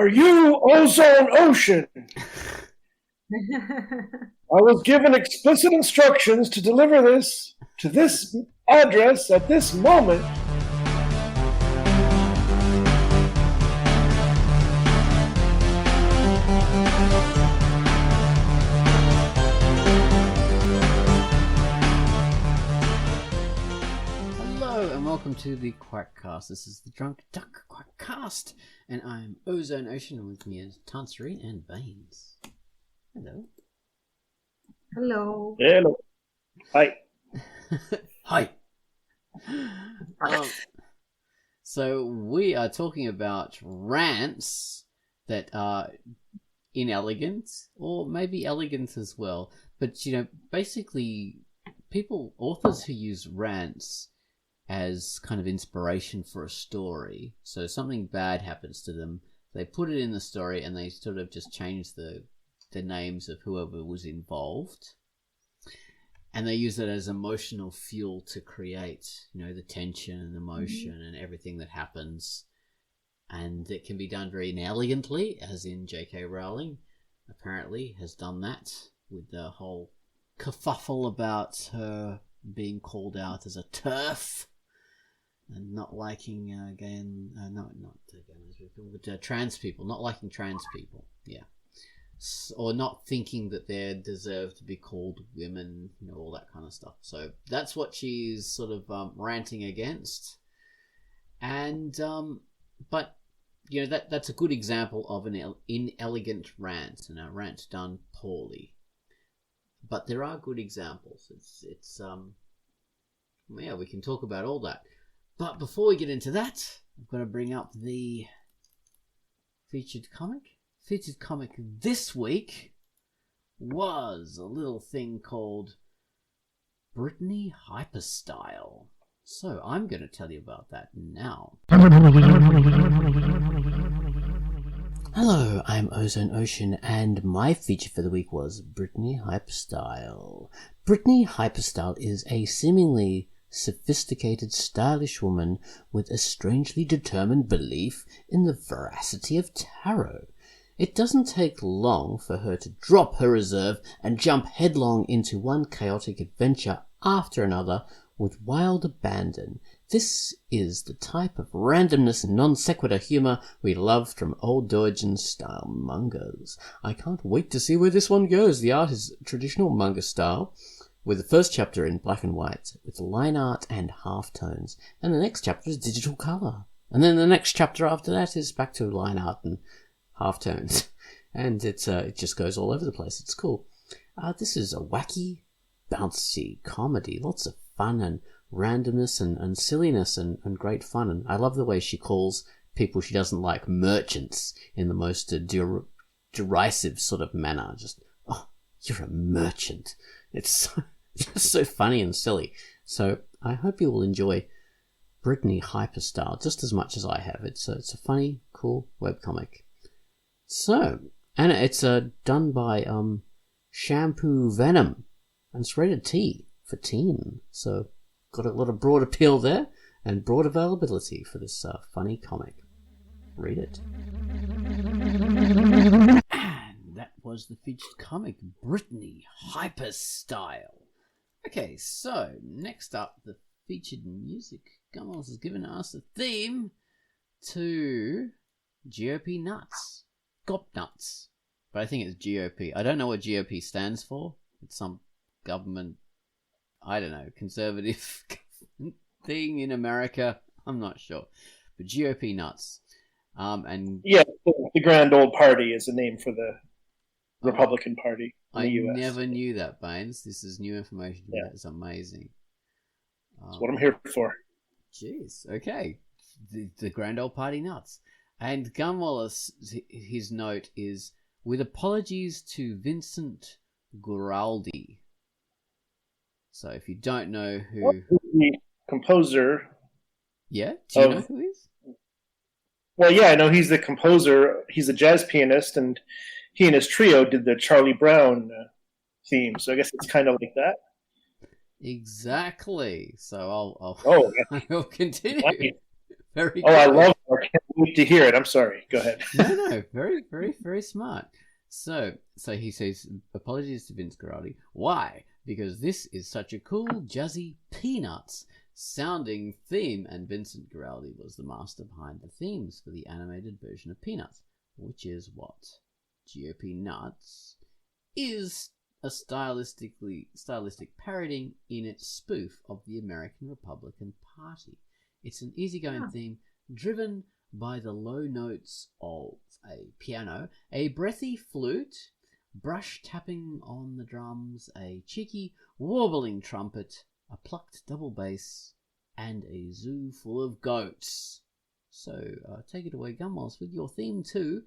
Are you Ozone Ocean? I was given explicit instructions to deliver this to this address at this moment. Hello and welcome to the Quackcast. This is the Drunkduck Quackcast, and I'm Ozone Ocean, and with me is Tanserine and Baines. Hello. Hello. Hello. Hi. Hi. So we are talking about rants that are inelegant, or maybe elegant as well. But, basically, authors who use rants as kind of inspiration for a story. So something bad happens to them, they put it in the story, and they sort of just change the names of whoever was involved, and they use it as emotional fuel to create, the tension and emotion and everything that happens. And it can be done very inelegantly, as in J.K. Rowling apparently has done that with the whole kerfuffle about her being called out as a TERF and not liking trans people, not liking trans people, yeah. Or not thinking that they deserve to be called women, all that kind of stuff. So that's what she's sort of ranting against. And but that's a good example of an inelegant rant, and a rant done poorly. But there are good examples. We can talk about all that. But before we get into that, I'm going to bring up the featured comic. Featured comic this week was a little thing called Brittany Hyperstyle. So I'm going to tell you about that now. Hello, I'm Ozone Ocean, and my feature for the week was Brittany Hyperstyle. Brittany Hyperstyle is a seemingly sophisticated, stylish woman with a strangely determined belief in the veracity of tarot. It doesn't take long for her to drop her reserve and jump headlong into one chaotic adventure after another with wild abandon. This is the type of randomness and non-sequitur humour we loved from old Doujin-style mangas. I can't wait to see where this one goes. The art is traditional manga style, with the first chapter in black and white, with line art and halftones, and the next chapter is digital colour. And then the next chapter after that is back to line art and halftones, and it just goes all over the place. It's cool. This is a wacky, bouncy comedy, lots of fun and randomness and silliness and great fun. And I love the way she calls people she doesn't like merchants in the most derisive sort of manner. Just, oh, you're a merchant. It's just so funny and silly. So I hope you will enjoy Brittany Hyperstyle just as much as I have. It's a funny, cool webcomic. So, and it's done by Shampoo Venom, and it's rated T for teen. So got a lot of broad appeal there and broad availability for this funny comic. Read it. And that was the featured comic, Brittany Hyperstyle. Okay, so next up, the featured music. Gummels has given us a theme to GOP nuts. GOP nuts. But I think it's GOP. I don't know what GOP stands for. It's some government, I don't know, conservative thing in America. I'm not sure. But GOP nuts. And yeah, the Grand Old Party is the name for the Republican Party in the US. I never knew that, Baines. This is new information. Yeah. That is amazing. That's what I'm here for. Jeez. Okay. The Grand Old Party nuts. And Gunwallace, his note is, with apologies to Vincent Guaraldi. So if you don't know who... The composer... Yeah? Do you know who he is? Well, yeah, I know he's the composer. He's a jazz pianist, and he and his trio did the Charlie Brown theme. So I guess it's kind of like that. Exactly. So I'll Oh, I'll continue. Nice. Very Oh, I good. love it. I can't wait to hear it. I'm sorry. Go ahead. No, very, very, very smart. So he says, apologies to Vince Guaraldi. Why? Because this is such a cool, jazzy Peanuts sounding theme, and Vincent Guaraldi was the master behind the themes for the animated version of Peanuts, which is what GOP Nuts is a stylistic parodying in its spoof of the American Republican Party. It's an easygoing theme driven by the low notes of a piano, a breathy flute, brush tapping on the drums, a cheeky warbling trumpet, a plucked double bass, and a zoo full of goats. So take it away, Gumwalls, with your theme to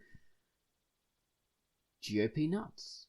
GOP Nuts.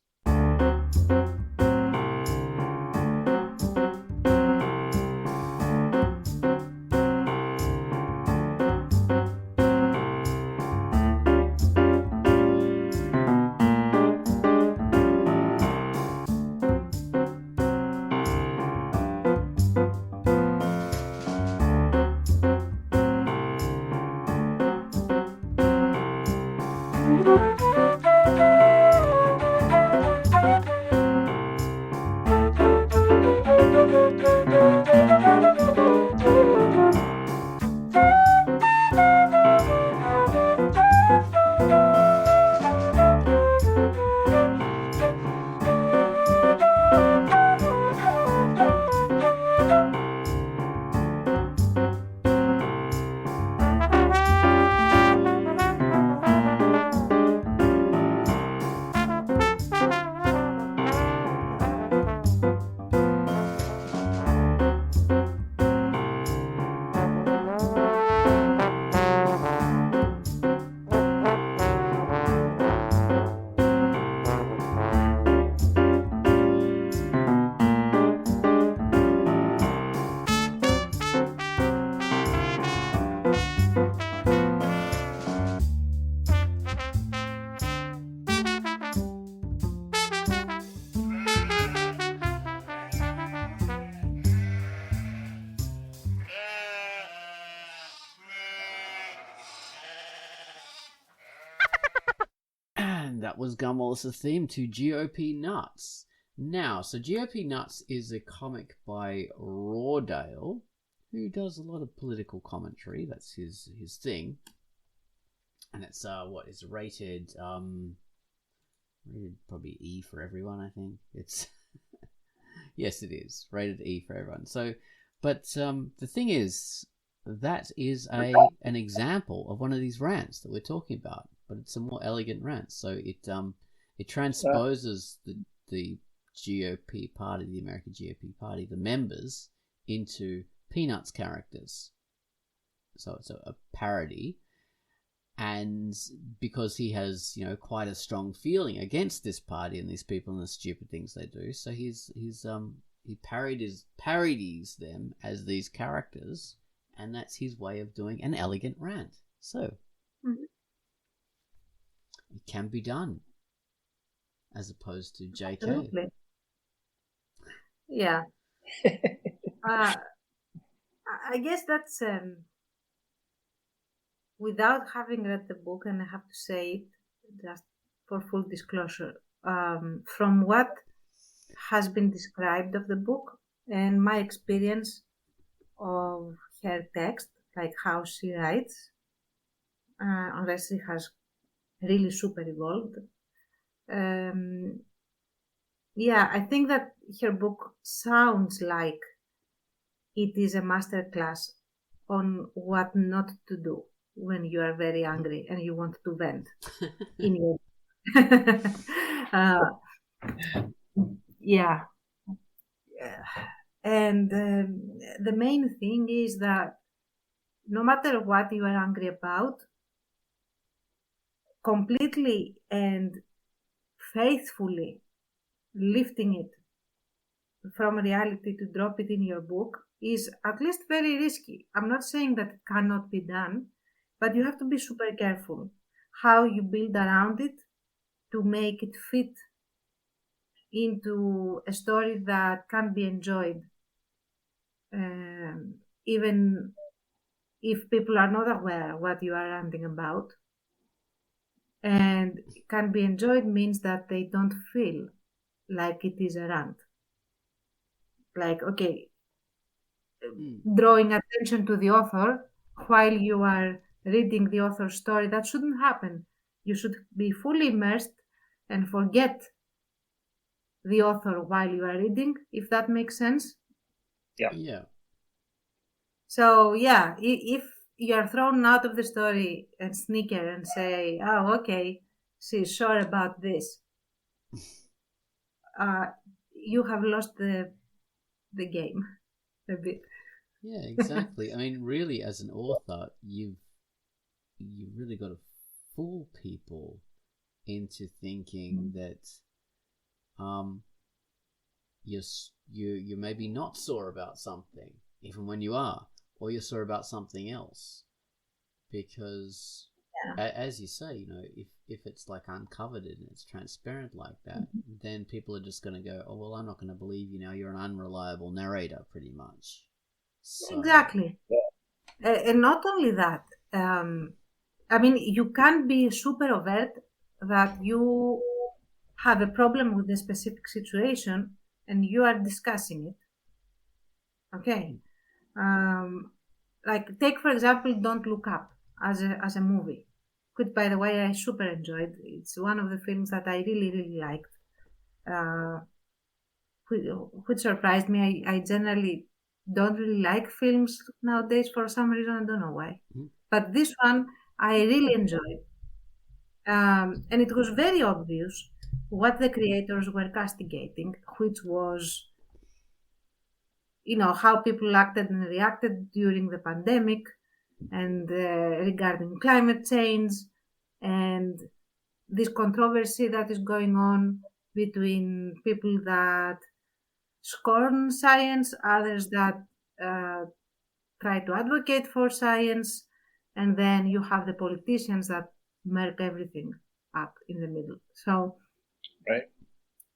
And that was Gumwallis' theme to GOP Nuts. Now, so GOP Nuts is a comic by Rawdale, who does a lot of political commentary. That's his thing. And it's it's rated rated probably E for everyone, I think. It's yes, it is. Rated E for everyone. So but the thing is that is an example of one of these rants that we're talking about, but it's a more elegant rant. So it transposes the GOP party, the American GOP party, the members into Peanuts characters. So it's a parody, and because he has quite a strong feeling against this party and these people and the stupid things they do, so he parodies them as these characters, and that's his way of doing an elegant rant. So it can be done, as opposed to JK. Absolutely. Yeah. I guess that's without having read the book, and I have to say it just for full disclosure, from what has been described of the book and my experience of her text, like how she writes, unless she has really super evolved. Yeah, I think that her book sounds like it is a masterclass on what not to do when you are very angry and you want to vent in your yeah. And the main thing is that no matter what you are angry about, completely and faithfully lifting it from reality to drop it in your book is at least very risky. I'm not saying that it cannot be done, but you have to be super careful how you build around it to make it fit into a story that can be enjoyed, even if people are not aware what you are ranting about. And can be enjoyed means that they don't feel like it is a rant. Like, okay, drawing attention to the author while you are reading the author's story, that shouldn't happen. You should be fully immersed and forget the author while you are reading, if that makes sense. Yeah. So, yeah, if you are thrown out of the story and snicker and say, oh, okay, she's sure about this, you have lost the game a bit. Yeah, exactly. I mean, really, as an author, you've really got to fool people into thinking that you're maybe not sore about something, even when you are, or you're sore about something else, because as you say, you know, if it's like uncovered and it's transparent like that, then people are just going to go, oh well, I'm not going to believe you now. You're an unreliable narrator, pretty much. So, Exactly. And not only that, I mean, you can't be super overt that you have a problem with a specific situation and you are discussing it. Okay. Like, take, for example, Don't Look Up as a movie, which, by the way, I super enjoyed. It's one of the films that I really, really liked, uh, which surprised me. I generally don't really like films nowadays for some reason. I don't know why. But this one I really enjoyed. And it was very obvious what the creators were castigating, which was, you know, how people acted and reacted during the pandemic and regarding climate change and this controversy that is going on between people that scorn science, others that uh, try to advocate for science, and then you have the politicians that murk everything up in the middle. So Right.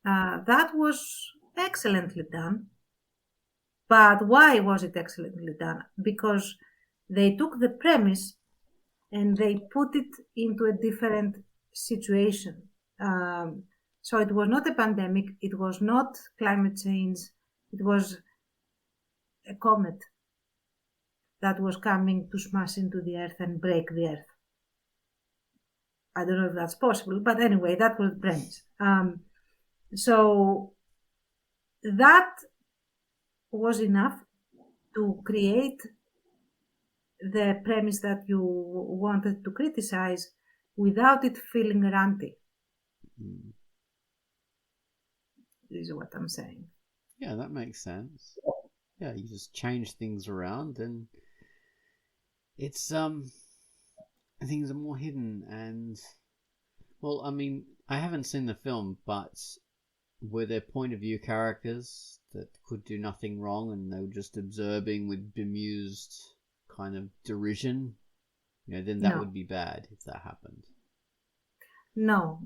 that was excellently done. But why was it excellently done? Because they took the premise and they put it into a different situation. So it was not a pandemic, it was not climate change, it was a comet that was coming to smash into the earth and break the earth. I don't know if that's possible, but anyway, that was the premise. So that was enough to create the premise that you wanted to criticize without it feeling ranty. Is what I'm saying. Yeah, that makes sense. Yeah, you just change things around and it's things are more hidden and well, I mean, I haven't seen the film, but were there point of view characters that could do nothing wrong and they were just observing with bemused kind of derision? You know, then that No. would be bad if that happened. No.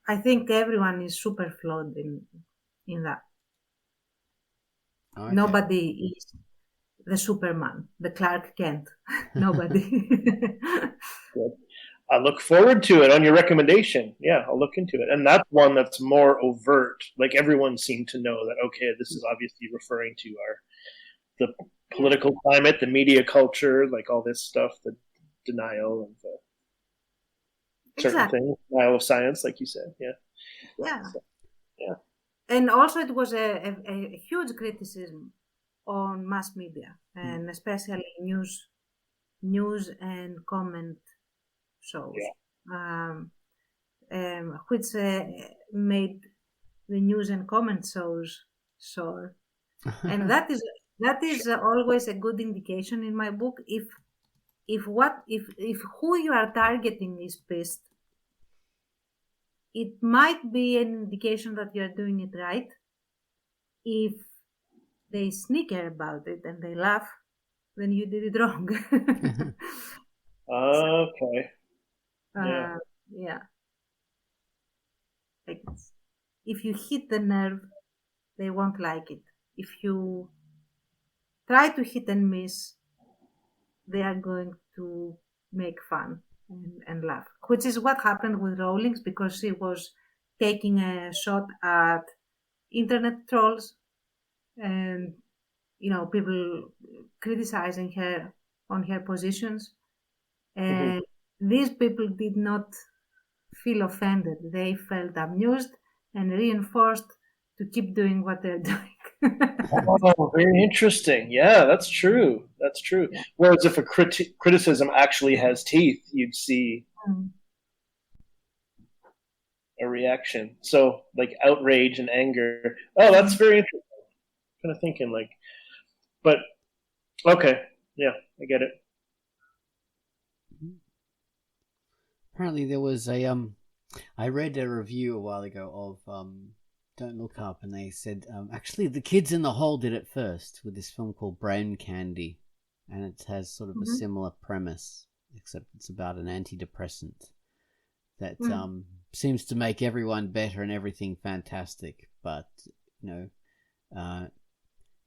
I think everyone is super flawed in that. Okay. Nobody is the Superman, the Clark Kent. Nobody. Good. I look forward to it on your recommendation. Yeah, I'll look into it. And that's one that's more overt. Like everyone seemed to know that, okay, this is obviously referring to the political climate, the media culture, like all this stuff, the denial of certain Exactly. things, denial of science, like you said. Yeah. Yeah. So, yeah. And also, it was a huge criticism on mass media and especially news and comment shows, which made the news and comment shows sore. And that is always a good indication in my book. If who you are targeting is pissed, it might be an indication that you are doing it right. If they snicker about it and they laugh, then you did it wrong. Okay. Yeah. Yeah. Like, if you hit the nerve, they won't like it. If you try to hit and miss, they are going to make fun and laugh, which is what happened with Rawlings, because she was taking a shot at internet trolls and people criticizing her on her positions, and these people did not feel offended. They felt amused and reinforced to keep doing what they're doing. Oh, very interesting. Yeah, that's true. That's true. Yeah. Whereas if a criticism actually has teeth, you'd see a reaction. So, like outrage and anger. Oh, that's very interesting. Kind of thinking like, but okay, yeah, I get it. Apparently, there was a I read a review a while ago of Don't Look Up, and they said actually the kids in the hall did it first with this film called Brain Candy, and it has sort of a similar premise, except it's about an antidepressant that seems to make everyone better and everything fantastic, but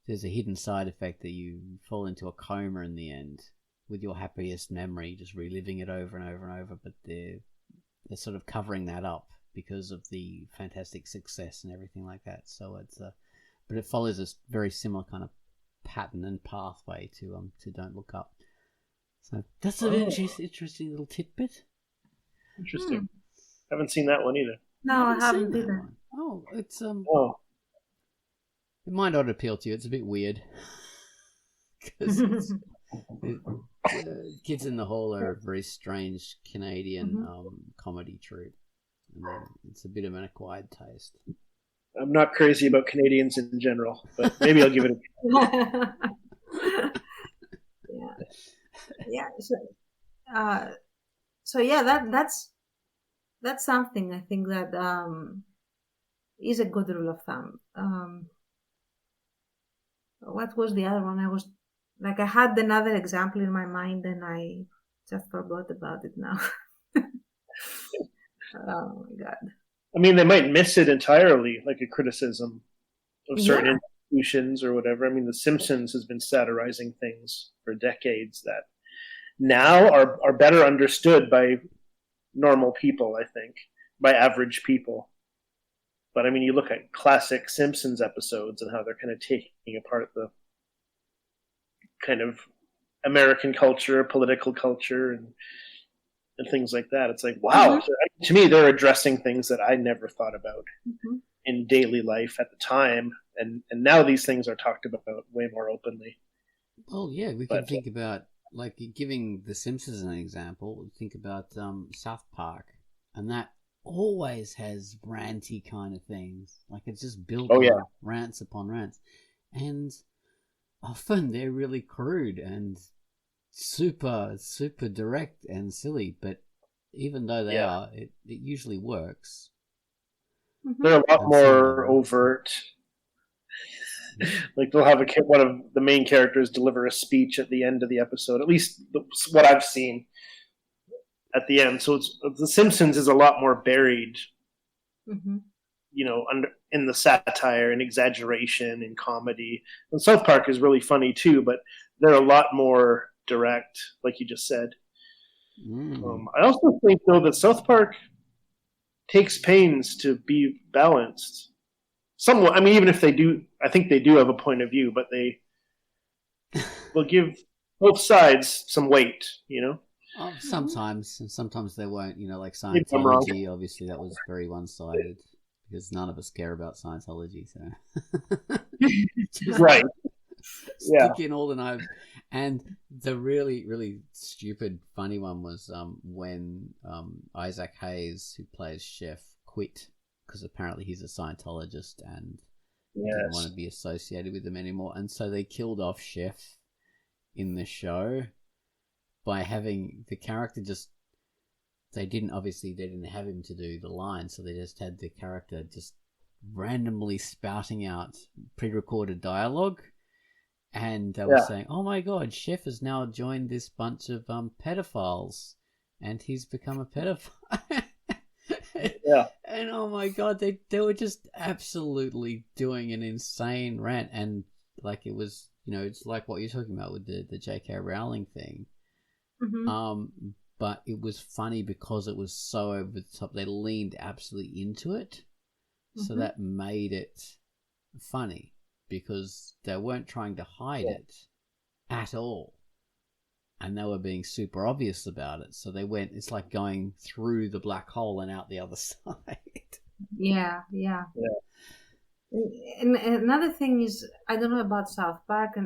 there's a hidden side effect that you fall into a coma in the end with your happiest memory, just reliving it over and over and over, but they're sort of covering that up because of the fantastic success and everything like that. So it's but it follows a very similar kind of pattern and pathway to Don't Look Up. So that's an interesting little tidbit. Interesting. Haven't seen that one either. No, I haven't either. Oh, it's Oh, it might not appeal to you. It's a bit weird because Kids in the Hall are a very strange Canadian comedy troupe, and it's a bit of an acquired taste. I'm not crazy about Canadians in general, but maybe I'll give it a yeah. So yeah, that's something I think that is a good rule of thumb. What was the other one? I had another example in my mind and I just forgot about it now. Oh my god. I mean, they might miss it entirely, like a criticism of certain institutions or whatever. I mean, The Simpsons has been satirizing things for decades that now are better understood by normal people, I think, by average people. But I mean, you look at classic Simpsons episodes and how they're kind of taking apart the kind of American culture, political culture, and things like that. It's like, wow. To me, they're addressing things that I never thought about in daily life at the time. And now these things are talked about way more openly. Well, yeah, we can think about, like, giving The Simpsons an example, think about South Park. And that always has ranty kind of things. Like, it's just built on rants upon rants. And often they're really crude and super, super direct and silly. But even though they are, it usually works. They're a lot more overt. Like, they'll have one of the main characters deliver a speech at the end of the episode, at least what I've seen at the end. So The Simpsons is a lot more buried, in the satire and exaggeration and comedy. And South Park is really funny too, but they're a lot more direct, like you just said. I also think, though, that South Park takes pains to be balanced. Somewhat. I mean, even if they do, I think they do have a point of view, but they will give both sides some weight, Sometimes, and sometimes they won't. Like Scientology, obviously that was very one-sided because none of us care about Scientology. So, right, stick in all the knives. And the really, really stupid, funny one was when Isaac Hayes, who plays Chef, quit because apparently he's a Scientologist and didn't want to be associated with them anymore. And so they killed off Chef in the show by having the character they didn't have him to do the line, so they just had the character just randomly spouting out pre-recorded dialogue. And they were saying, oh my god, Chef has now joined this bunch of pedophiles and he's become a pedophile. And oh my god, they were just absolutely doing an insane rant. And like, it was, it's like what you're talking about with the J.K. Rowling thing. But it was funny because it was so over the top. They leaned absolutely into it. So that made it funny because they weren't trying to hide it at all. And they were being super obvious about it. So they went, it's like going through the black hole and out the other side. Yeah. And another thing is, I don't know about South Park,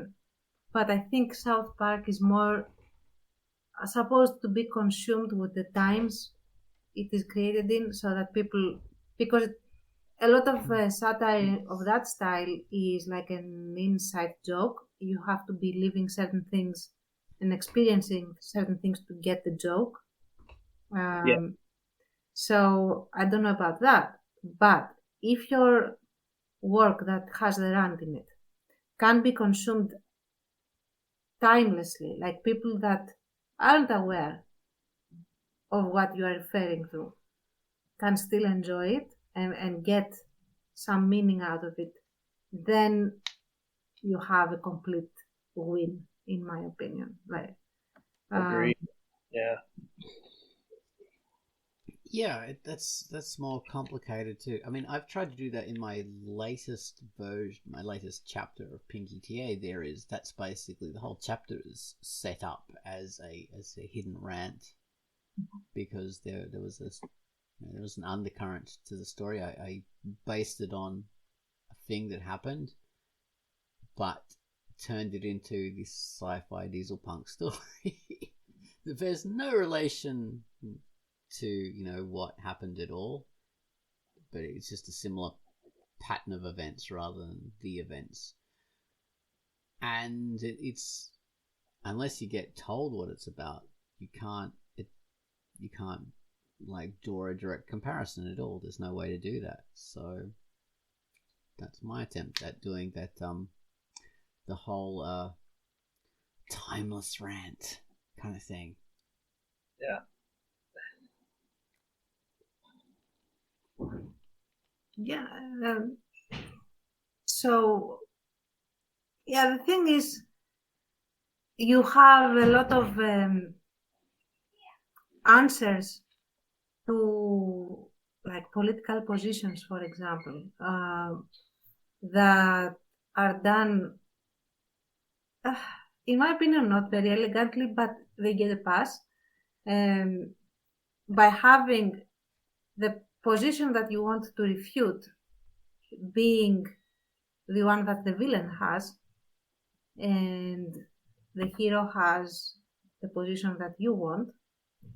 but I think South Park is more supposed to be consumed with the times it is created in, so that people, because a lot of satire of that style is like an inside joke. You have to be living certain things and experiencing certain things to get the joke. So I don't know about that. But if your work that has the rant in it can be consumed timelessly, like people that aren't aware of what you are referring to can still enjoy it and get some meaning out of it, then you have a complete win, in my opinion. Like, Agreed. Yeah. Yeah, that's more complicated too. I mean, I've tried to do that in my latest version, my latest chapter of Pinky TA. That's basically the whole chapter is set up as a hidden rant because there was an undercurrent to the story. I based it on a thing that happened, but turned it into this sci-fi diesel punk story. There's no relation to what happened at all, but it's just a similar pattern of events rather than the events. And it's unless you get told what it's about, you can't like draw a direct comparison at all. There's no way to do that. So that's my attempt at doing that. The whole timeless rant kind of thing. Yeah. Yeah. So, the thing is, you have a lot of answers to, like, political positions, for example, that are done, in my opinion, not very elegantly, but they get a pass by having the position that you want to refute being the one that the villain has, and the hero has the position that you want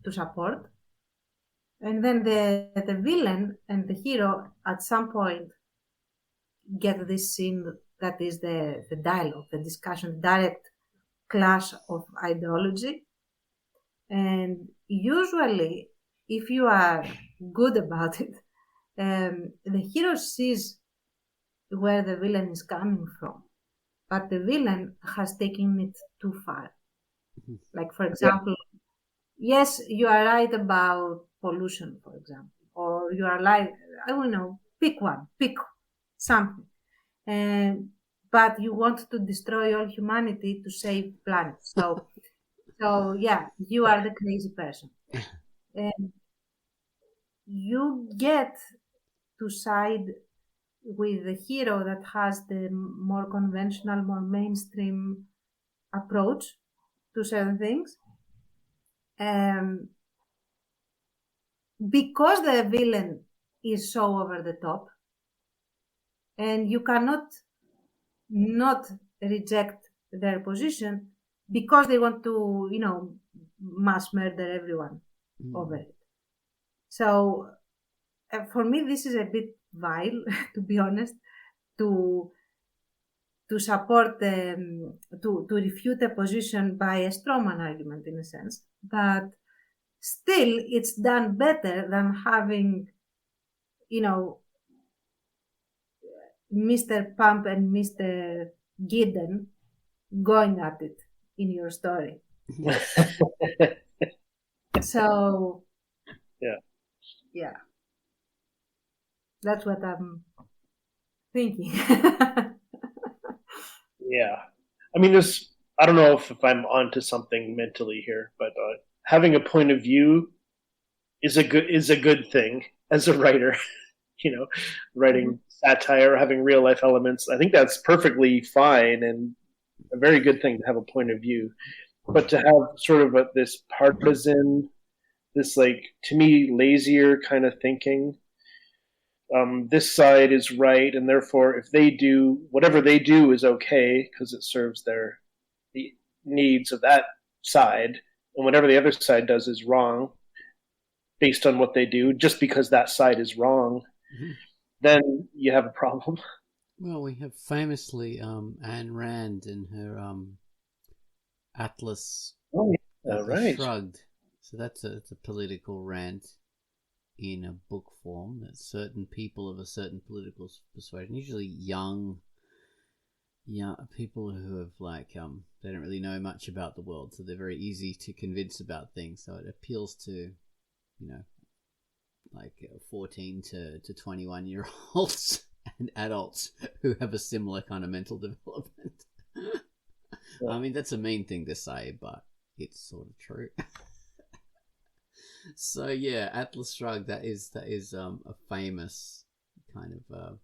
to support. And then the villain and the hero at some point get this scene that is the dialogue, the discussion, the direct clash of ideology. And usually, if you are good about it, the hero sees where the villain is coming from, but the villain has taken it too far. Like, for example, yes, you are right about pollution, for example, or you are right, I don't know, pick something. But you want to destroy all humanity to save the planet. So yeah, you are the crazy person. And you get to side with the hero that has the more conventional, more mainstream approach to certain things. Because the villain is so over the top, and you cannot not reject their position because they want to, mass murder everyone over it. So for me, this is a bit vile, to be honest, to support to refute a position by a strawman argument, in a sense. But still, it's done better than having, Mr. Pump and Mr. Gideon going at it in your story. So, yeah, that's what I'm thinking. Yeah, I mean, there's I don't know if I'm onto something mentally here, but having a point of view is a good thing as a writer. You know, Mm-hmm. writing satire, having real life elements. I think that's perfectly fine and a very good thing to have a point of view. But to have sort of this partisan, this like to me lazier kind of thinking, this side is right, and therefore if they do whatever they do is okay because it serves the needs of that side, and whatever the other side does is wrong based on what they do, just because that side is wrong, Mhm. then you have a problem. Well, we have famously Ayn Rand in her Atlas Oh, yeah, Atlas right. Shrugged. So it's a political rant in a book form that certain people of a certain political persuasion, usually young people who have they don't really know much about the world, so they're very easy to convince about things. So it appeals to like 14 to 21 year olds and adults who have a similar kind of mental development. Yeah. I mean, that's a mean thing to say, but it's sort of true. So yeah, Atlas Shrugged. That is a famous kind of a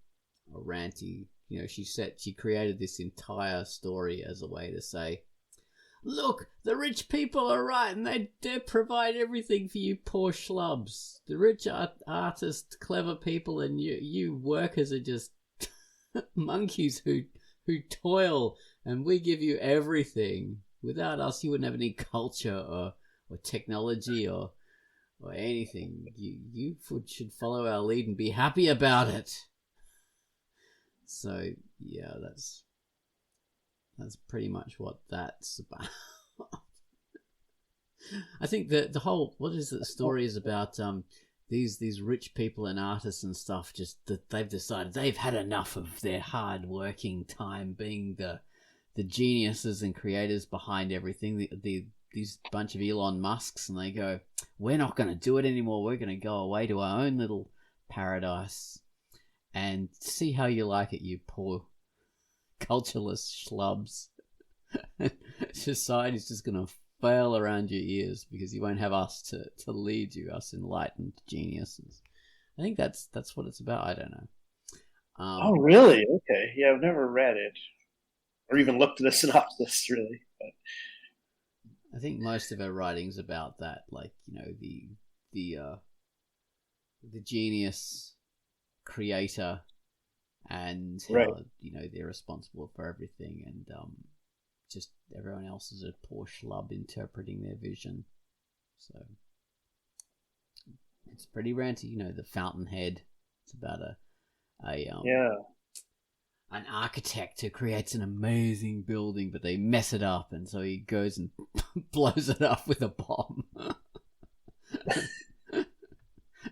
ranty. She created this entire story as a way to say, look, the rich people are right, and they provide everything for you poor schlubs. The rich artists, clever people, and you workers are just monkeys who toil, and we give you everything. Without us, you wouldn't have any culture or technology or anything. You should follow our lead and be happy about it. So yeah, that's pretty much what that's about. I think the whole what is it, the story is about these rich people and artists and stuff, just that they've decided they've had enough of their hard working time being the geniuses and creators behind everything, these bunch of Elon Musks, and they go, we're not going to do it anymore, we're going to go away to our own little paradise and see how you like it, you poor cultureless schlubs. Society's just going to fail around your ears because you won't have us to lead you, us enlightened geniuses. I think that's what it's about. I don't know. Oh, really? Okay. Yeah, I've never read it or even looked at the synopsis, really. But I think most of her writing's about that, like the the genius creator and right. how they're responsible for everything, and just everyone else is a poor schlub interpreting their vision. So it's pretty ranty. The Fountainhead. It's about Yeah. an architect who creates an amazing building, but they mess it up, and so he goes and blows it up with a bomb.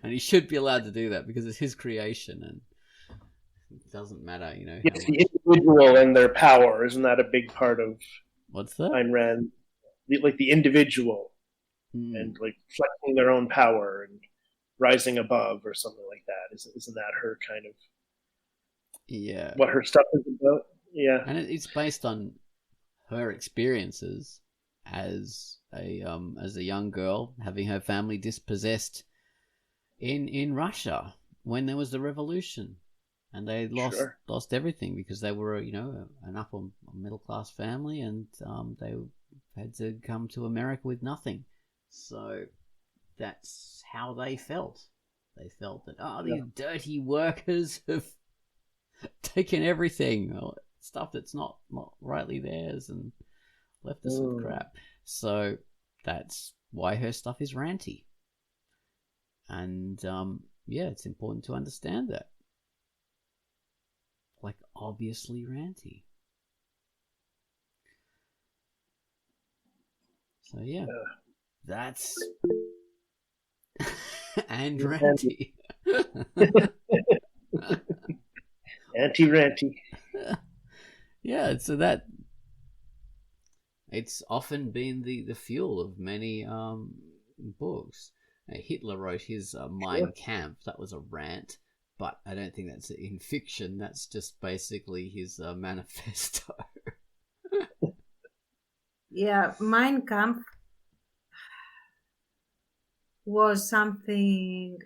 And he should be allowed to do that because it's his creation, and it doesn't matter, how Yes, the much. individual and their power. Isn't that a big part of What's that? Ayn Rand? Like the individual Hmm. and like flexing their own power and rising above or something like that. Isn't that her kind of Yeah, what her stuff is about? Yeah. and it's based on her experiences as a young girl, having her family dispossessed in Russia when there was the revolution, and they lost Sure. lost everything because they were an upper middle class family, and they had to come to America with nothing. So that's how they felt. They felt that Yeah. these dirty workers have taken everything, stuff that's not rightly theirs, and left us with Mm. crap. So that's why her stuff is ranty. And yeah, it's important to understand that. Like, obviously ranty. So yeah, that's and ranty. Anti ranty. Yeah, so that it's often been the fuel of many books. Hitler wrote his Mein Sure. Kampf. That was a rant, but I don't think that's in fiction. That's just basically his manifesto. Yeah, Mein Kampf was something,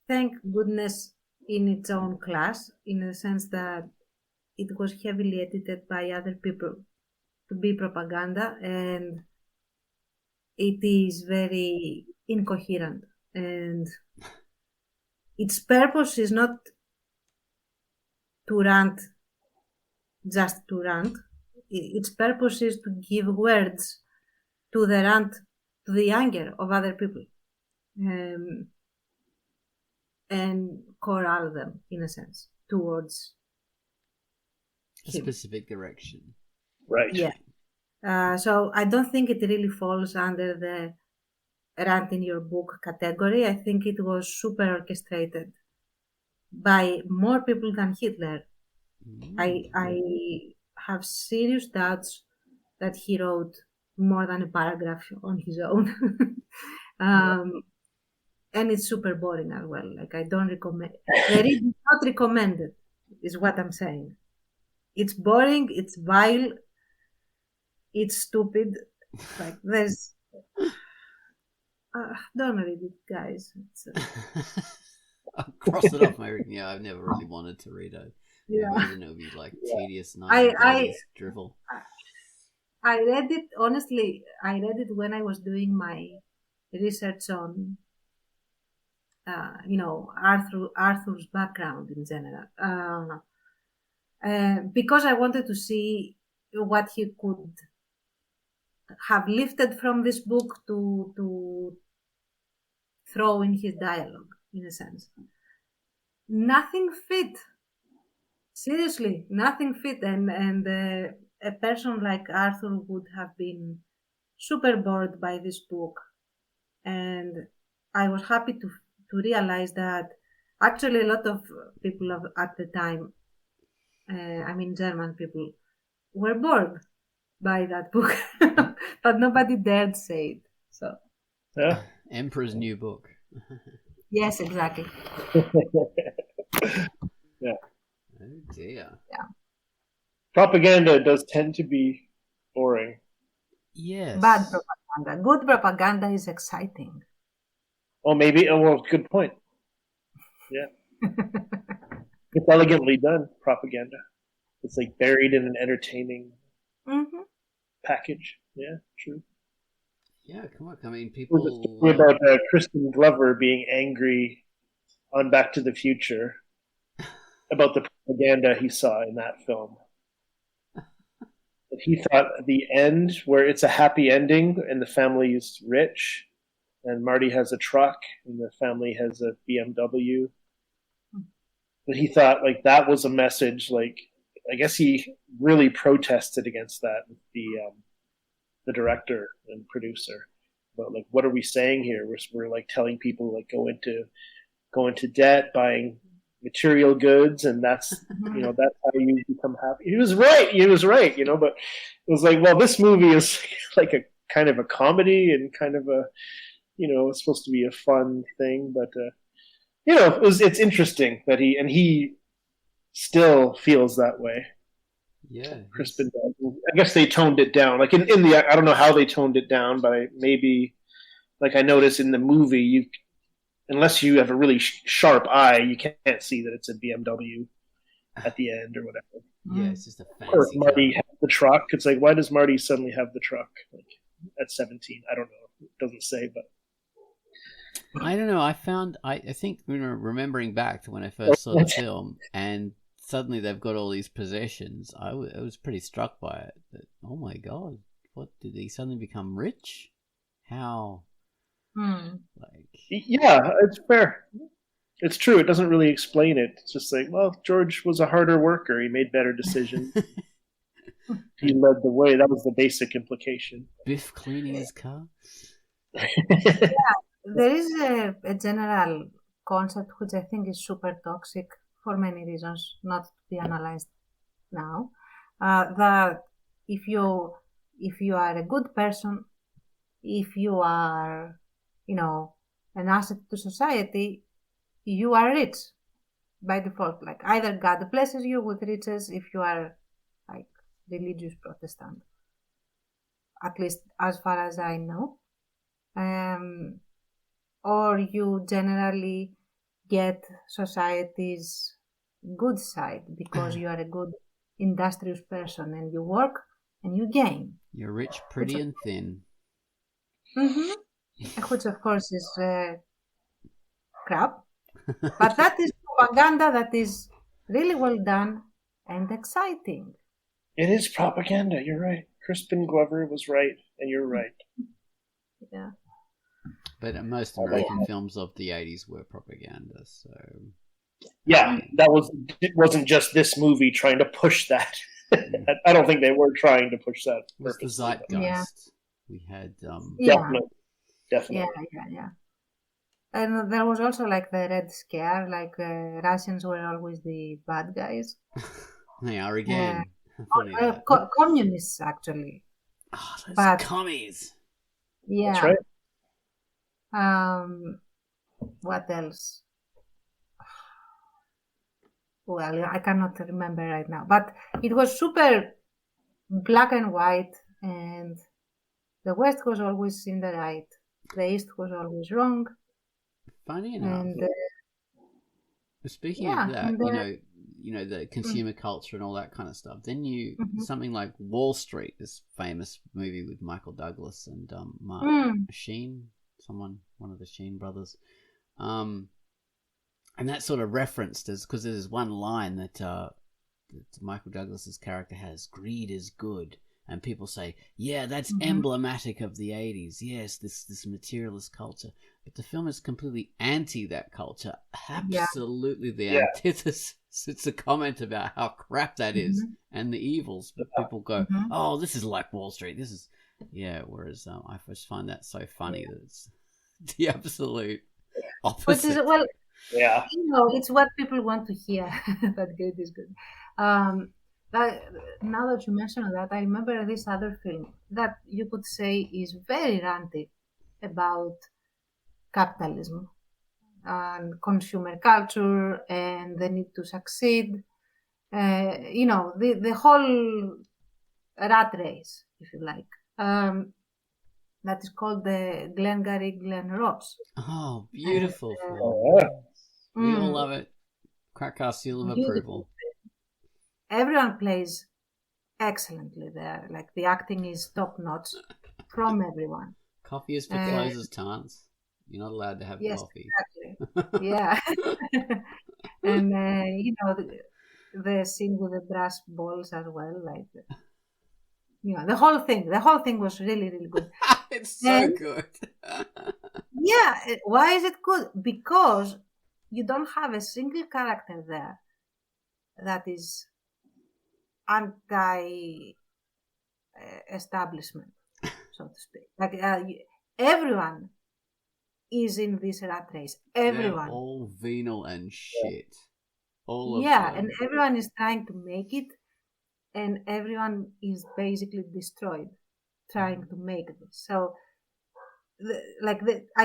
thank goodness, in its own class, in the sense that it was heavily edited by other people to be propaganda, and it is very incoherent. And its purpose is not to rant just to rant. Its purpose is to give words to the rant, to the anger of other people, um, and corral them, in a sense, towards A him. specific direction. Right. Yeah. So I don't think it really falls under the rant in your book category. I think it was super orchestrated by more people than Hitler. I have serious doubts that he wrote more than a paragraph on his own. And it's super boring as well. Like, I don't recommend. The read is not recommended, is what I'm saying. It's boring. It's vile. It's stupid. Like, there's. Don't read it, guys. It's, I'll cross it off my. Yeah, I've never really wanted to read it. yeah. I imagine it would be like tedious I 1930s drivel. I read it, honestly. I read it when I was doing my research on, Arthur's background in general. Because I wanted to see what he could have lifted from this book to throw in his dialogue, in a sense. Nothing fit. Seriously, nothing fit. And a person like Arthur would have been super bored by this book. And I was happy to realize that actually a lot of people at the time, German people, were bored by that book, but nobody dared say it. So, Yeah. Emperor's New Book. yes, exactly. Yeah. Oh dear. Yeah. Propaganda does tend to be boring. Yes. Bad propaganda. Good propaganda is exciting. Oh, maybe. Oh, well, good point. Yeah. It's elegantly done, propaganda. It's like buried in an entertaining package. Yeah, true. Yeah, come on. I mean, It was a people. story about Kristen Glover being angry on Back to the Future about the propaganda he saw in that film. But he thought the end, where it's a happy ending and the family's rich, and Marty has a truck and the family has a BMW. But he thought like that was a message. Like, I guess he really protested against that. The director and producer, but like, what are we saying here? We're like telling people like go into debt, buying material goods, and that's that's how you become happy. He was right, but it was like, well, this movie is like a kind of a comedy and kind of a it's supposed to be a fun thing, but it's interesting that he still feels that way. Yeah. Crispin does. I guess they toned it down. Like in the, I don't know how they toned it down, but maybe, like I noticed in the movie, unless you have a really sharp eye, you can't see that it's a BMW at the end or whatever. Yeah, it's just a fancy Or if Marty car. has the truck. It's like, why does Marty suddenly have the truck? Like at 17, I don't know. It doesn't say, but I don't know. I think remembering back to when I first saw the film, and suddenly they've got all these possessions. I was pretty struck by it. That, oh my god, what did he suddenly become rich? How? Like, yeah, it's fair. It's true. It doesn't really explain it. It's just like, well, George was a harder worker. He made better decisions. He led the way. That was the basic implication. Biff cleaning his car. Yeah, there is a general concept which I think is super toxic for many reasons, not to be analyzed now. That if you are a good person, if you are, an asset to society, you are rich by default. Like, either God blesses you with riches if you are like religious Protestant, at least as far as I know. Or you generally get society's good side because you are a good industrious person and you work and you gain. You're rich, pretty, and thin. Which of course is crap. But that is propaganda that is really well done and exciting. It is propaganda. You're right. Crispin Glover was right, and you're right. Yeah. But most American films of the 80s were propaganda, so... Yeah, it wasn't just this movie trying to push that. I don't think they were trying to push that. It was the zeitgeist. Yeah. We had... Definitely. Yeah. And there was also like the Red Scare, like Russians were always the bad guys. They are again. Communists, actually. Oh, those commies. Yeah. That's right. What else? Well, I cannot remember right now. But it was super black and white, and the West was always in the right. The East was always wrong. Funny enough. And, speaking of that, the consumer culture and all that kind of stuff. Then something like Wall Street, this famous movie with Michael Douglas and Mark Sheen, one of the Sheen brothers, and that sort of referenced as because there's one line that Michael Douglas's character has: "Greed is good." And people say, yeah, that's emblematic of the 80s. Yes, this materialist culture. But the film is completely anti that culture. Absolutely the antithesis. It's a comment about how crap that is and the evils. But people go, oh, this is like Wall Street. This is... Yeah, whereas I just find that so funny that it's the absolute opposite. It's what people want to hear. That good is good. Now that you mention that, I remember this other film that you could say is very ranty about capitalism and consumer culture and the need to succeed. The whole rat race, if you like. That is called the Glengarry Glen Ross. Oh, beautiful film. We all love it. Quackcast seal of approval. Everyone plays excellently there. Like the acting is top notch from everyone. Coffee is for closers, Tance. You're not allowed to have coffee. Exactly. Yeah. And the scene with the brass balls as well. Like, the whole thing was really, really good. It's so good. Why is it good? Because you don't have a single character there that is anti-establishment, so to speak. Like everyone is in this rat race. Everyone. They're all venal and shit. All of them. And everyone is trying to make it, and everyone is basically destroyed trying to make this. So, I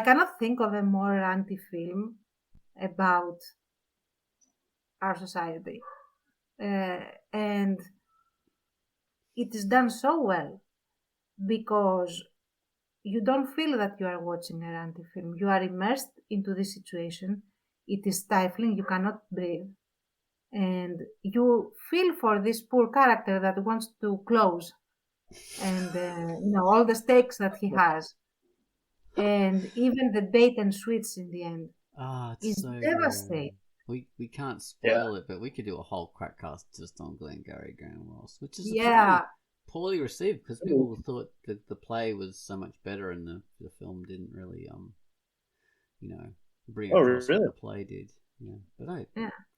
cannot think of a more anti-film about our society. And it is done so well because you don't feel that you are watching a anti-film. You are immersed into this situation. It is stifling. You cannot breathe. And you feel for this poor character that wants to close and, all the stakes that he has. And even the bait and switch in the end is so devastating. We can't spoil it, but we could do a whole Quackcast just on Glengarry Glen Ross, which is poorly received because people thought that the play was so much better and the film didn't really bring across what the play did. Yeah, but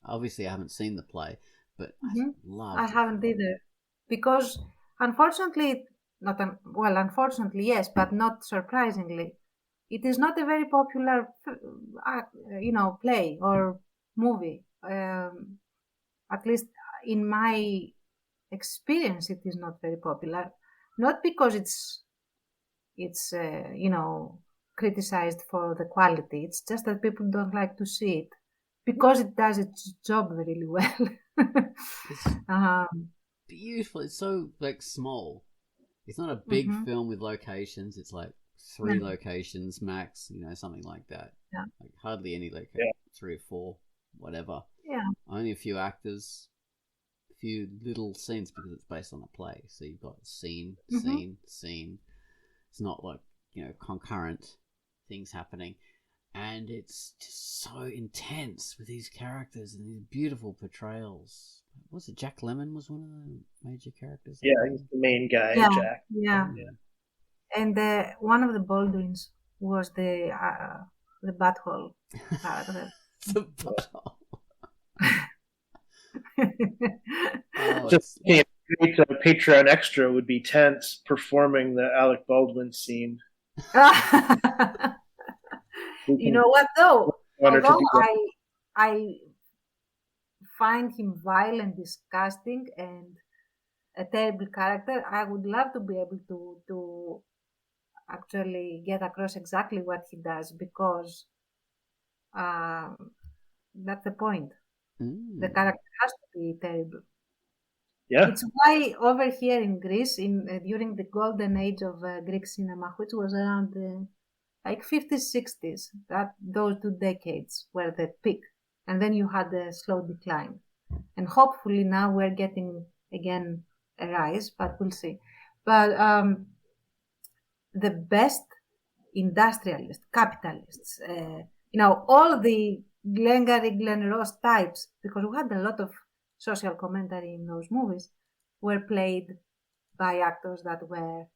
obviously I haven't seen the play, but I haven't either because unfortunately, unfortunately yes, but not surprisingly, it is not a very popular play or movie. At least in my experience, it is not very popular. Not because it's criticized for the quality. It's just that people don't like to see it because it does its job really well. It's beautiful. It's so small. It's not a big Mm-hmm. film with locations. It's like No. 3 locations max, something like that. Yeah. Like hardly any location, Yeah. 3 or 4, whatever. Yeah. Only a few actors, a few little scenes because it's based on a play. So you've got scene, Mm-hmm. scene, scene. It's not like, concurrent things happening. And it's just so intense with these characters and these beautiful portrayals. Was it Jack Lemmon was one of the major characters? Yeah, he's the main guy, Yeah. Jack. Yeah. Yeah. And one of the Baldwins was the butthole character. The butthole. Just a Patreon extra would be tense performing the Alec Baldwin scene. You know what though? Although I I find him vile and disgusting and a terrible character, I would love to be able to actually get across exactly what he does, because that's the point. The character has to be terrible. Yeah. It's why over here in Greece, during the golden age of Greek cinema, which was around like 50s, 60s, that those 2 decades were the peak, and then you had a slow decline, and hopefully now we're getting again a rise, but we'll see. But the best industrialists, capitalists, all the Glengarry, Glen Ross types, because we had a lot of social commentary in those movies, were played by actors that were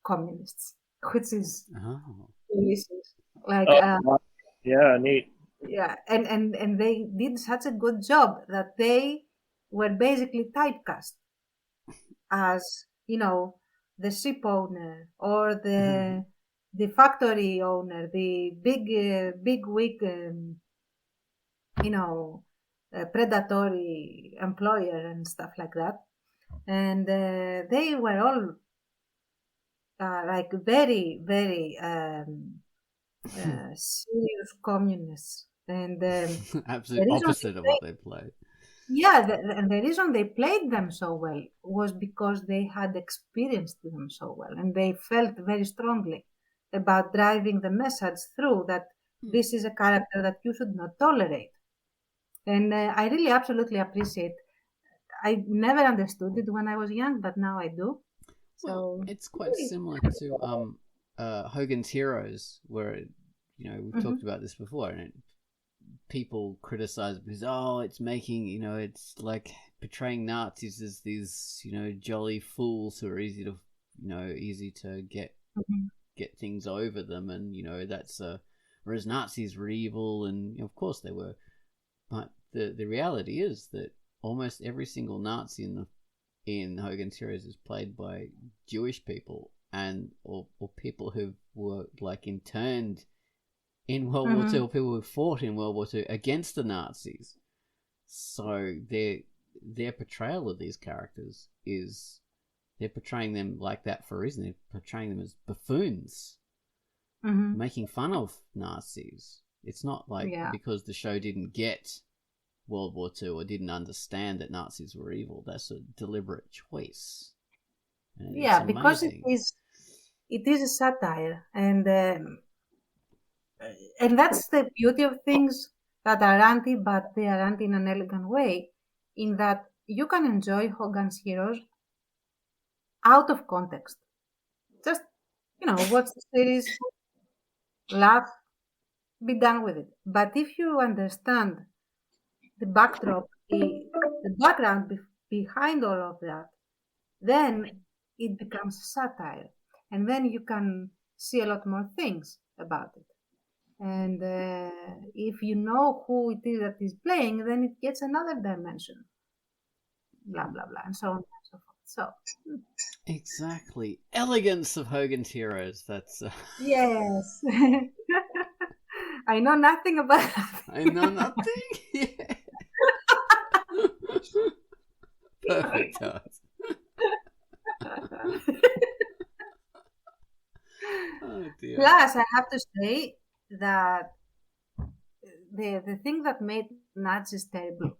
communists, which is delicious. Like, yeah, neat. Yeah, and they did such a good job that they were basically typecast as, the ship owner or the factory owner, the big wig, predatory employer and stuff like that. And they were all like very, very serious communists. And absolute opposite of what they played. Yeah, and the reason they played them so well was because they had experienced them so well, and they felt very strongly about driving the message through that this is a character that you should not tolerate. And I really absolutely appreciate. I never understood it when I was young, but now I do. So it's quite similar to Hogan's Heroes, where we've talked about this before, and people criticize it because it's making it's like portraying Nazis as these jolly fools who are easy to get things over them, and that's whereas Nazis were evil, and of course they were, but the reality is that almost every single Nazi in Hogan's Heroes is played by Jewish people and or people who were like interned in World War II, or people who fought in World War II against the Nazis. So their portrayal of these characters is they're portraying them like that for a reason. They're portraying them as buffoons, making fun of Nazis. It's not like because the show didn't get World War II or didn't understand that Nazis were evil. That's a deliberate choice. And because it is a satire, and that's the beauty of things that are anti, but they are anti in an elegant way, in that you can enjoy Hogan's Heroes out of context. Just, watch the series, laugh, be done with it. But if you understand the backdrop, the background behind all of that, then it becomes satire. And then you can see a lot more things about it. And if you know who it is that is playing, then it gets another dimension. Blah, blah, blah, and so on and so forth. So exactly. Elegance of Hogan's Heroes. That's yes. I know nothing about that. I know nothing. Yeah. Perfect. Oh dear. Plus, I have to say that the thing that made Nazis terrible,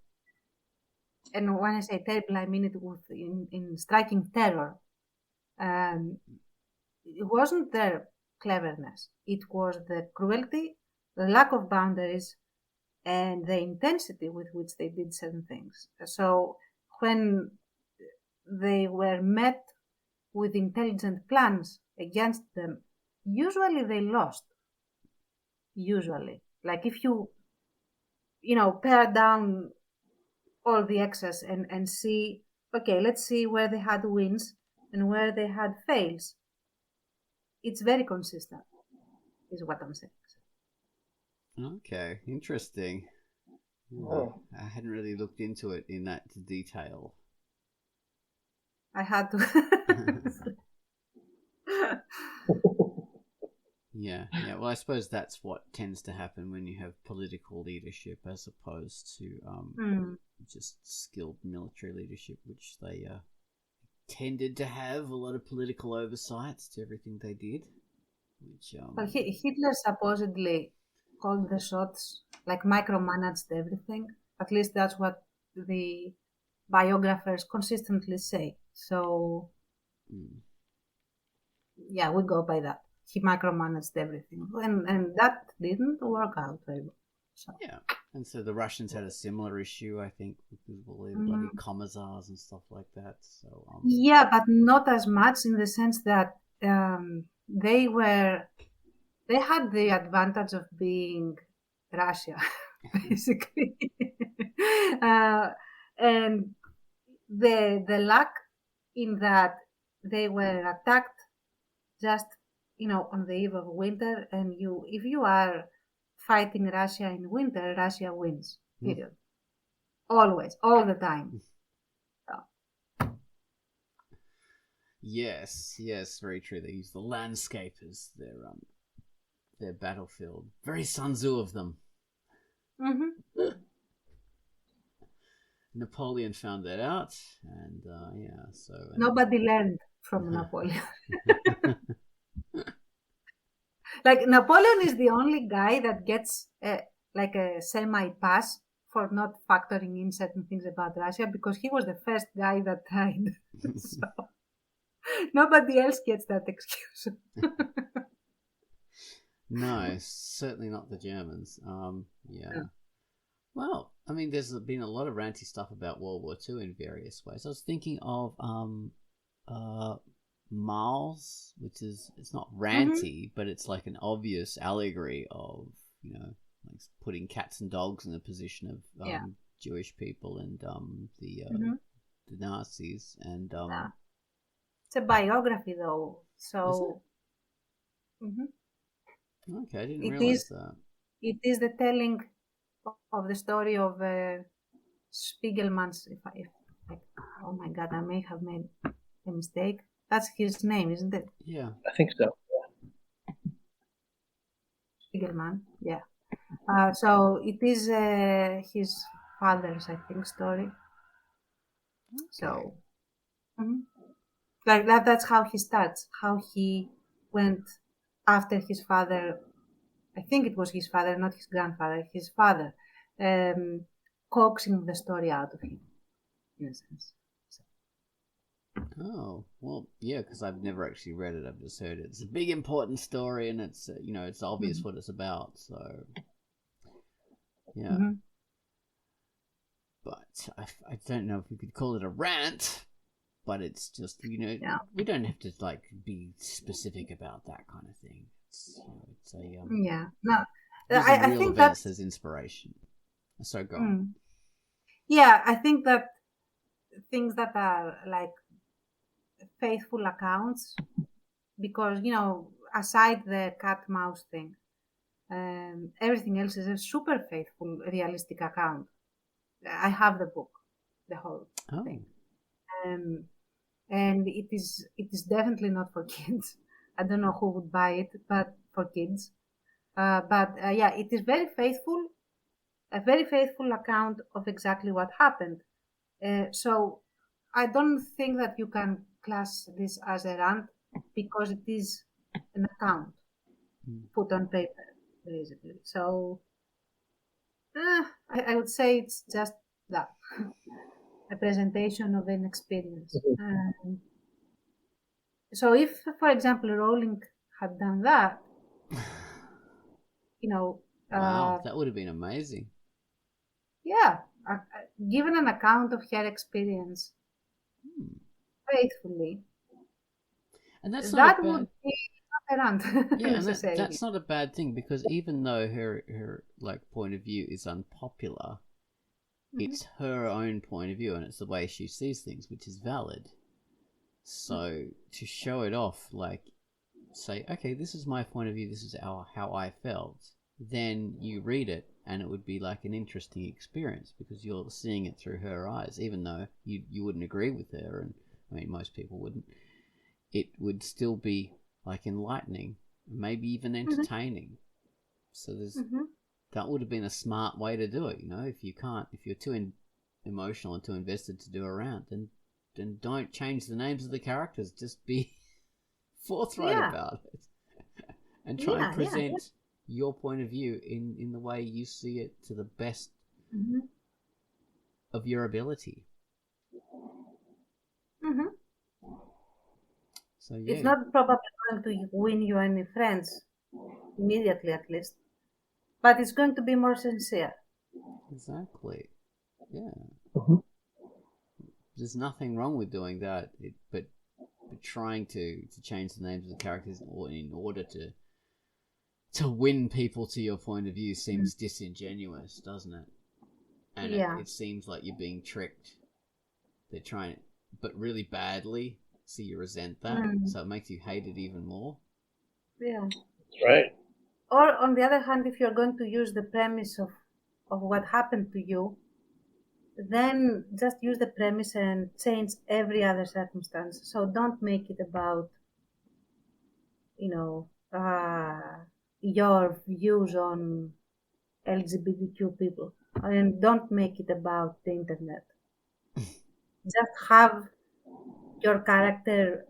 and when I say terrible, I mean it in striking terror, It wasn't their cleverness. It was the cruelty, the lack of boundaries, and the intensity with which they did certain things. So when they were met with intelligent plans against them, usually they lost. Usually. Like if you pare down all the excess and see, okay, let's see where they had wins and where they had fails. It's very consistent, is what I'm saying. Okay, interesting. Oh. I hadn't really looked into it in that detail. I had to. Yeah. Well, I suppose that's what tends to happen when you have political leadership as opposed to just skilled military leadership, which they tended to have a lot of political oversights to everything they did. Which Well, Hitler supposedly called the shots, like micromanaged everything. At least that's what the biographers consistently say. So, yeah, we go by that. He micromanaged everything, and that didn't work out very well. So. Yeah, and so the Russians had a similar issue, I think, with all the bloody commissars and stuff like that. So yeah, but not as much in the sense that they had the advantage of being Russia, basically, and the luck in that they were attacked just on the eve of winter, and if you are fighting Russia in winter, Russia wins. Period. Always, all the time. Yes, very true. They use the landscape as their battlefield. Very Sun Tzu of them. Mm-hmm. Napoleon found that out, and nobody learned from Napoleon. Like Napoleon is the only guy that gets like a semi-pass for not factoring in certain things about Russia, because he was the first guy that tried. So nobody else gets that excuse. No, certainly not the Germans. Yeah. Well, I mean, there's been a lot of ranty stuff about World War II in various ways. I was thinking of Miles, which it's not ranty, but it's like an obvious allegory of, like putting cats and dogs in the position of Jewish people and the Nazis. And it's a biography, though. So okay, I didn't realize that. It is the telling of the story of Spiegelman's. Oh my God, I may have made a mistake. That's his name, isn't it? Yeah, I think so. Spiegelman, yeah. So it is his father's, I think, story. Okay. So, like that's how he starts. How he went after his father. I think it was his father, not his grandfather. His father, coaxing the story out of him, in a sense. So. Oh, well, yeah, because I've never actually read it. I've just heard it. It's a big, important story, and it's it's obvious what it's about. So, yeah. But I don't know if we could call it a rant, but it's just we don't have to like be specific about that kind of thing. It's a no. I think that's as inspiration. So go on. Yeah, I think that things that are like faithful accounts, because aside the cat mouse thing, everything else is a super faithful, realistic account. I have the book, the whole thing, and it is definitely not for kids. I don't know who would buy it, but for kids. It is very faithful, a very faithful account of exactly what happened. So I don't think that you can class this as a rant, because it is an account put on paper, basically. So I would say it's just that, a presentation of an experience. So if, for example, Rowling had done that, Wow, that would have been amazing. yeah, given an account of her experience faithfully, And that's not a that bad... would be not a rant, Yeah, and necessarily. that's not a bad thing, because even though her point of view is unpopular, it's her own point of view, and it's the way she sees things, which is valid. So to show it off, say, okay, this is my point of view, this is how I felt, then you read it, and it would be like an interesting experience, because you're seeing it through her eyes, even though you wouldn't agree with her, and I mean, most people wouldn't. It would still be like enlightening, maybe even entertaining. So that would have been a smart way to do it. If you're too emotional and too invested to do a rant, then don't change the names of the characters. Just be forthright about it, and try and present your point of view in the way you see it to the best of your ability. So yeah, it's not probably going to win you any friends immediately, at least, but it's going to be more sincere. Exactly. Yeah. There's nothing wrong with doing that, but trying to change the names of the characters in order to win people to your point of view seems disingenuous, doesn't it? And it seems like you're being tricked. They're trying, but really badly, so you resent that, so it makes you hate it even more. Yeah. Right. Or on the other hand, if you're going to use the premise of what happened to you, then just use the premise and change every other circumstance. So don't make it about, your views on LGBTQ people, and don't make it about the internet. Just have your character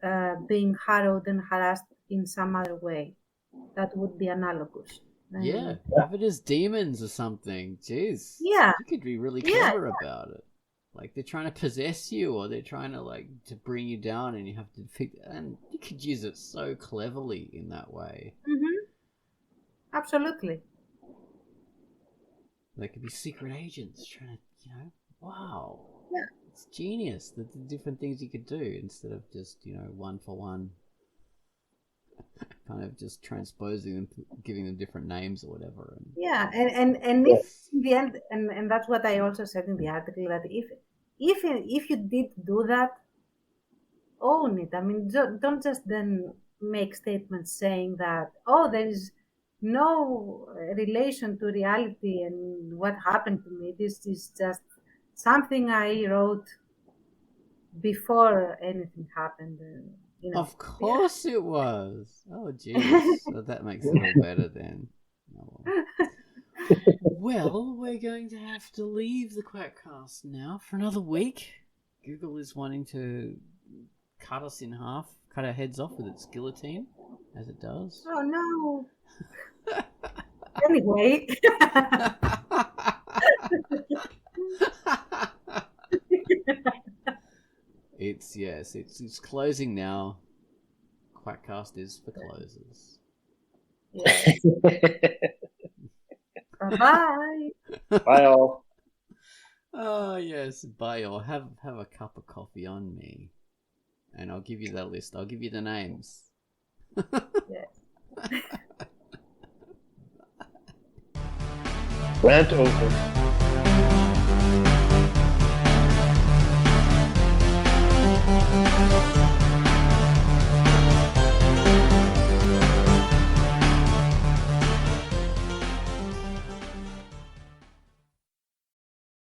being harrowed and harassed in some other way that would be analogous. Yeah, have it as demons or something. Jeez. Yeah. You could be really clever about it. Like they're trying to possess you, or they're trying to bring you down, and you have to and you could use it so cleverly in that way. Absolutely. They could be secret agents trying to, wow. Yeah. It's genius, the different things you could do instead of just, one for one, kind of just transposing them, giving them different names or whatever. Yeah, and if in the end, and that's what I also said in the article, that if you did do that, own it. I mean, don't just then make statements saying that, there is no relation to reality and what happened to me. This is just something I wrote before anything happened. Of course it was. Oh, jeez. So that makes it all better then. Oh, well, we're going to have to leave the Quackcast now for another week. Google is wanting to cut us in half, cut our heads off with its guillotine, as it does. Oh, no. Anyway. It's closing now. Quackcast is for closers. Yeah. Bye. Bye all. Oh yes, bye all. Have a cup of coffee on me, and I'll give you that list. I'll give you the names. Yes. Rant over.